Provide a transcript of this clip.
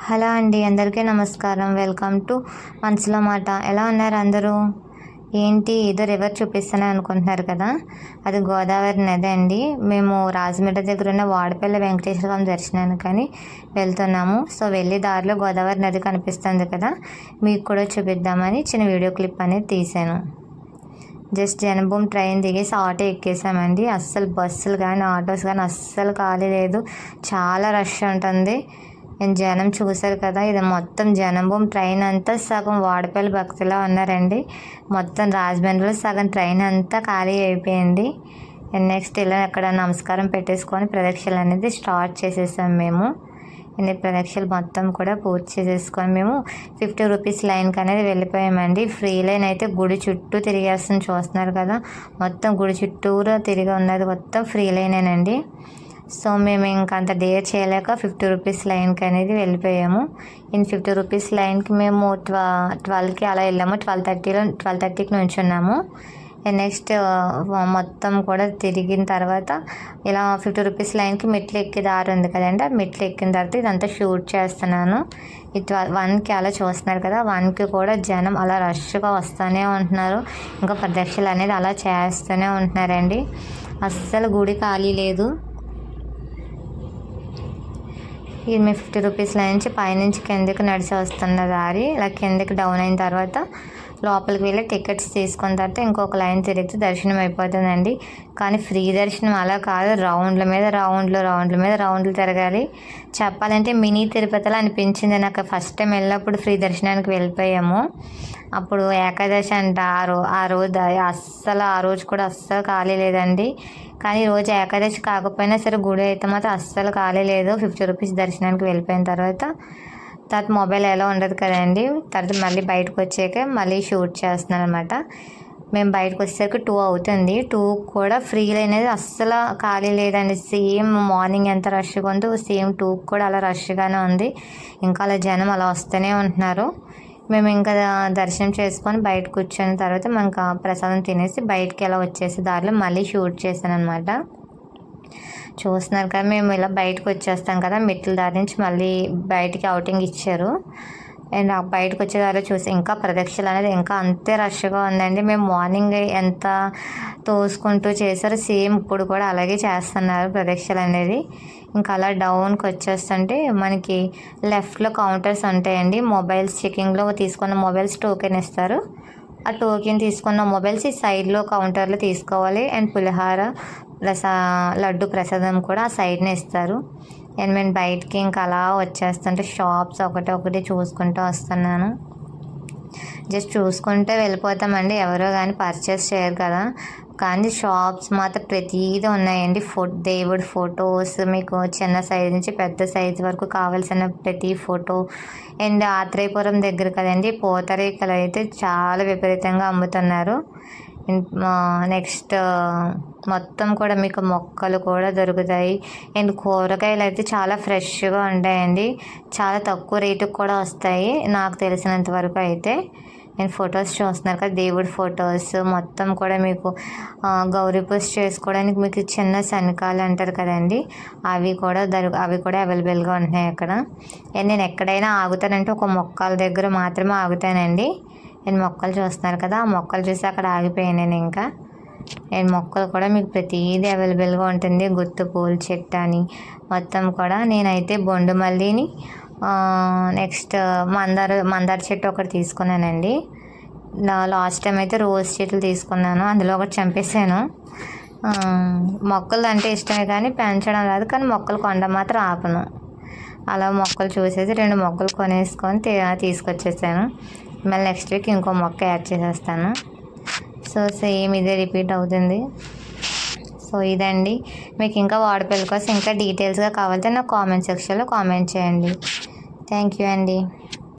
Hello అండి, అందరికీ నమస్కారం. వెల్కమ్ టు మనసులో మాట. ఎలా ఉన్నారు అందరూ? ఏంటి ఏదో రివర్ చూపిస్తాను అనుకుంటున్నారు కదా, అది గోదావరి నది అండి. మేము రాజమండ్రి దగ్గర ఉన్న వాడపల్లి వెంకటేశ్వర స్వామి దర్శనానికి కానీ వెళ్తున్నాము. సో వెళ్ళే దారిలో గోదావరి నది కనిపిస్తుంది కదా, మీకు కూడా చూపిద్దామని చిన్న వీడియో క్లిప్ అనేది తీశాను. జస్ట్ జనభూమి ట్రైన్ దిగేసి ఆటో ఎక్కేసామండి. అస్సలు బస్సులు కానీ ఆటోస్ కానీ అస్సలు ఖాళీ లేదు, చాలా రష్ ఉంటుంది. నేను జనం చూశారు కదా, ఇది మొత్తం జనభూమి ట్రైన్ అంతా సగం వాడపల్లి భక్తులా ఉన్నారండి. మొత్తం రాజమండ్రిలో సగం ట్రైన్ అంతా ఖాళీ అయిపోయింది. నెక్స్ట్ ఇలా అక్కడ నమస్కారం పెట్టేసుకొని ప్రదక్షిణలు అనేది స్టార్ట్ చేసేసాం మేము. ఇన్ని ప్రదక్షిణలు మొత్తం కూడా పూర్తి చేసేసుకొని మేము 50 రూపీస్ లైన్కి అనేది వెళ్ళిపోయామండి. ఫ్రీ లైన్ అయితే గుడి చుట్టూ తిరిగేస్తుంది, చూస్తున్నారు కదా, మొత్తం గుడి చుట్టూరు తిరిగి ఉన్నది మొత్తం ఫ్రీ లైనేనండి. సో మేము ఇంకంత డేర్ చేయలేక 50 రూపీస్ లైన్కి అనేది వెళ్ళిపోయాము. 50 రూపీస్ లైన్కి మేము 12కి అలా వెళ్ళాము. 12:30కి నుంచున్నాము. నెక్స్ట్ మొత్తం కూడా తిరిగిన తర్వాత ఇలా 50 రూపీస్ లైన్కి మెట్లు ఎక్కి దారి ఉంది కదండి, ఆ మెట్లు ఎక్కిన తర్వాత ఇదంతా షూట్ చేస్తున్నాను. ఈ 1కి అలా చూస్తున్నారు కదా, 1కి కూడా జనం అలా రష్గా వస్తూనే ఉంటున్నారు. ఇంకా ప్రదక్షిణలు అనేది అలా చేస్తూనే ఉంటున్నారండి. అస్సలు గుడి ఖాళీ లేదు. ఇది మేము 50 రూపీస్ లైన్ నుంచి పైనుంచి కిందకి నడిచి వస్తున్న దారి. ఇలా కిందకి డౌన్ అయిన తర్వాత లోపలికి వెళ్ళి టికెట్స్ తీసుకున్న తర్వాత ఇంకొక లైన్ తిరిగితే దర్శనం అయిపోతుందండి. కానీ ఫ్రీ దర్శనం అలా కాదు, రౌండ్ల మీద రౌండ్లు తిరగాలి. చెప్పాలంటే మినీ తిరుపతిలో అనిపించింది నాకు. ఫస్ట్ టైం వెళ్ళినప్పుడు ఫ్రీ దర్శనానికి వెళ్ళిపోయాము. అప్పుడు ఏకాదశి అంట, ఆ రోజు కూడా అస్సలు ఖాళీ లేదండి. కానీ ఈరోజు ఏకాదశి కాకపోయినా సరే గుడి అయితే మాత్రం అస్సలు ఖాళీ లేదు. 50 రూపీస్ దర్శనానికి వెళ్ళిపోయిన తర్వాత మొబైల్ ఎలా ఉండదు కదండి. తర్వాత మళ్ళీ బయటకు వచ్చాక మళ్ళీ షూట్ చేస్తున్నాను అనమాట. మేము బయటకు వచ్చేసరికి 2 అవుతుంది. 2 కూడా ఫ్రీ అనేది అస్సలు ఖాళీ లేదండి. సేమ్ మార్నింగ్ ఎంత రష్గా ఉందో సేమ్ 2 కూడా అలా రష్గానే ఉంది. ఇంకా అలా జనం అలా వస్తూనే ఉంటున్నారు. మేము ఇంకా దర్శనం చేసుకొని బయట కూర్చున్న తర్వాత మనకు ప్రసాదం తినేసి బయటకి ఎలా వచ్చేసి దారిలో మళ్ళీ షూట్ చేశాను అనమాట. చూస్తున్నారు కదా, మేము ఇలా బయటకు వచ్చేస్తాం కదా, మెట్ల దారి నుంచి మళ్ళీ బయటికి అవుటింగ్ ఇచ్చారు. అండ్ బయటకు వచ్చే దారిలో చూసి ఇంకా ప్రదక్షిణలు అనేది ఇంకా అంతే రష్గా ఉందండి. మేము మార్నింగ్ ఎంత తోసుకుంటూ చేశారు, సేమ్ ఇప్పుడు కూడా అలాగే చేస్తున్నారు ప్రదక్షిణలు అనేది. ఇంకా అలా డౌన్కి వచ్చేస్తుంటే మనకి లెఫ్ట్లో కౌంటర్స్ ఉంటాయండి. మొబైల్స్ చెకింగ్లో తీసుకున్న మొబైల్స్ టోకెన్ ఇస్తారు. ఆ టోకెన్ తీసుకున్న మొబైల్స్ ఈ సైడ్లో కౌంటర్లో తీసుకోవాలి. అండ్ పులిహార లడ్డు ప్రసాదం కూడా ఆ సైడ్నే ఇస్తారు. అండ్ నేను బయటికి ఇంకా అలా వచ్చేస్తుంటే షాప్స్ ఒకటి చూసుకుంటూ వస్తున్నాను. జస్ట్ చూసుకుంటే వెళ్ళిపోతామండి, ఎవరో కానీ పర్చేస్ చేయరు కదా. కానీ షాప్స్ మాత్రం ప్రతిదీ ఉన్నాయండి. దేవుడి ఫొటోస్, మీకు చిన్న సైజు నుంచి పెద్ద సైజు వరకు కావాల్సిన ప్రతి ఫోటో. అండ్ ఆత్రేయపురం దగ్గర కదండి, పూతరేకులు అయితే చాలా విపరీతంగా అమ్ముతున్నారు. నెక్స్ట్ మొత్తం కూడా మీకు మొక్కలు కూడా దొరుకుతాయి. అండ్ కూరగాయలు అయితే చాలా ఫ్రెష్గా ఉంటాయండి, చాలా తక్కువ రేటుకి కూడా వస్తాయి నాకు తెలిసినంత వరకు అయితే. నేను ఫొటోస్ చూస్తున్నారు కదా, దేవుడి ఫొటోస్ మొత్తం కూడా మీకు గౌరీ పూజ చేసుకోవడానికి మీకు చిన్న శనకాలు అంటారు కదండి, అవి కూడా అవైలబుల్గా ఉంటున్నాయి అక్కడ. అండ్ నేను ఎక్కడైనా ఆగుతానంటే ఒక మొక్కల దగ్గర మాత్రమే ఆగుతానండి. నేను మొక్కలు చూస్తున్నారు కదా, ఆ మొక్కలు చూసి అక్కడ ఆగిపోయాను నేను. ఇంకా నేను మొక్కలు కూడా మీకు ప్రతిదీ అవైలబుల్గా ఉంటుంది. గుత్తు పూల చెట్టు అని మొత్తం కూడా. నేనైతే బొండు మల్లిని నెక్స్ట్ మందార చెట్టు ఒకటి తీసుకున్నానండి. లాస్ట్ టైం అయితే రోజ్ చెట్లు తీసుకున్నాను, అందులో ఒకటి చంపేశాను. మొక్కలు అంటే ఇష్టమే కానీ పెంచడం రాదు, కానీ మొక్కలు కొనడం మాత్రం ఆపను. అలా మొక్కలు చూసేసి 2 మొక్కలు కొనేసుకొని తీసుకొచ్చేసాను. మళ్ళీ నెక్స్ట్ వీక్ ఇంకో మొక్క యాడ్ చేసేస్తాను. సో సేమ్ ఇదే రిపీట్ అవుతుంది. సో ఇదండి. మీకు ఇంకా వాడపల్లి కోసం ఇంకా డీటెయిల్స్గా కావాలంటే నాకు కామెంట్ సెక్షన్లో కామెంట్ చేయండి. థ్యాంక్ యూ అండి.